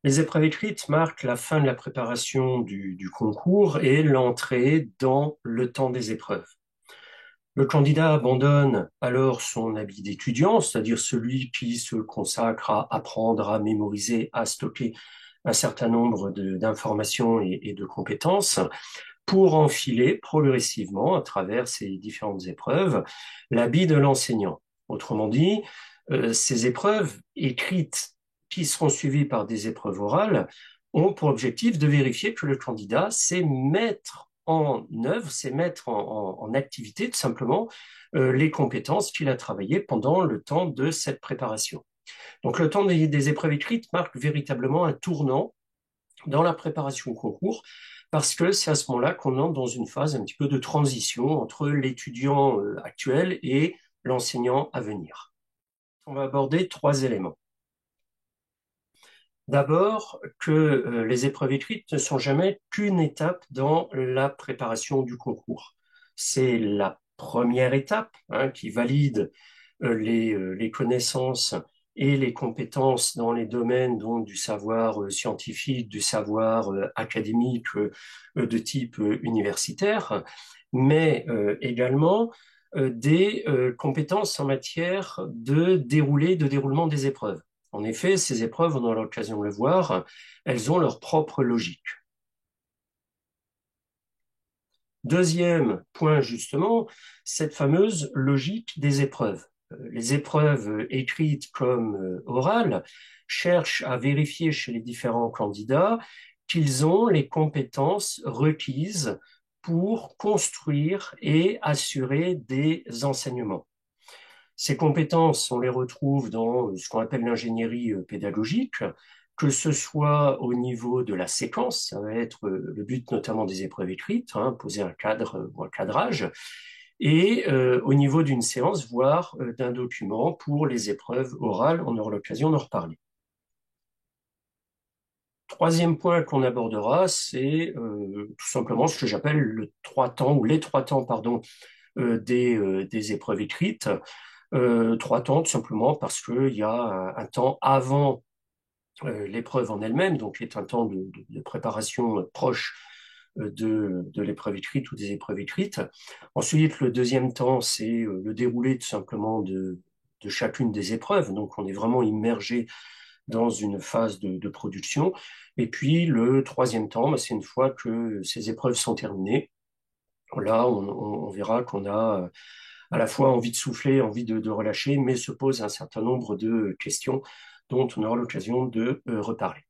Les épreuves écrites marquent la fin de la préparation du concours et l'entrée dans le temps des épreuves. Le candidat abandonne alors son habit d'étudiant, c'est-à-dire celui qui se consacre à apprendre, à mémoriser, à stocker un certain nombre d'informations et de compétences, pour enfiler progressivement, à travers ces différentes épreuves, l'habit de l'enseignant. Autrement dit, ces épreuves écrites qui seront suivies par des épreuves orales ont pour objectif de vérifier que le candidat sait mettre en œuvre, sait mettre en activité tout simplement les compétences qu'il a travaillées pendant le temps de cette préparation. Donc le temps des épreuves écrites marque véritablement un tournant dans la préparation au concours, parce que c'est à ce moment-là qu'on entre dans une phase un petit peu de transition entre l'étudiant actuel et l'enseignant à venir. On va aborder trois éléments. D'abord, que les épreuves écrites ne sont jamais qu'une étape dans la préparation du concours. C'est la première étape qui valide les connaissances et les compétences dans les domaines donc, du savoir scientifique, du savoir académique de type universitaire, mais également des compétences en matière de déroulement des épreuves. En effet, ces épreuves, on aura l'occasion de le voir, elles ont leur propre logique. Deuxième point, justement, cette fameuse logique des épreuves. Les épreuves écrites comme orales cherchent à vérifier chez les différents candidats qu'ils ont les compétences requises pour construire et assurer des enseignements. Ces compétences, on les retrouve dans ce qu'on appelle l'ingénierie pédagogique, que ce soit au niveau de la séquence, ça va être le but notamment des épreuves écrites, poser un cadre ou un cadrage, et au niveau d'une séance, voire d'un document pour les épreuves orales, on aura l'occasion d'en reparler. Troisième point qu'on abordera, c'est tout simplement ce que j'appelle le trois temps, ou les trois temps, pardon, des épreuves écrites. Trois temps, tout simplement parce qu'il y a un temps avant l'épreuve en elle-même, donc qui est un temps de préparation proche de l'épreuve écrite ou des épreuves écrites. Ensuite, le deuxième temps, c'est le déroulé tout simplement de chacune des épreuves. Donc, on est vraiment immergé dans une phase de production. Et puis, le troisième temps, bah, c'est une fois que ces épreuves sont terminées. Là, on verra qu'on a à la fois envie de souffler, envie de relâcher, mais se pose un certain nombre de questions dont on aura l'occasion de reparler.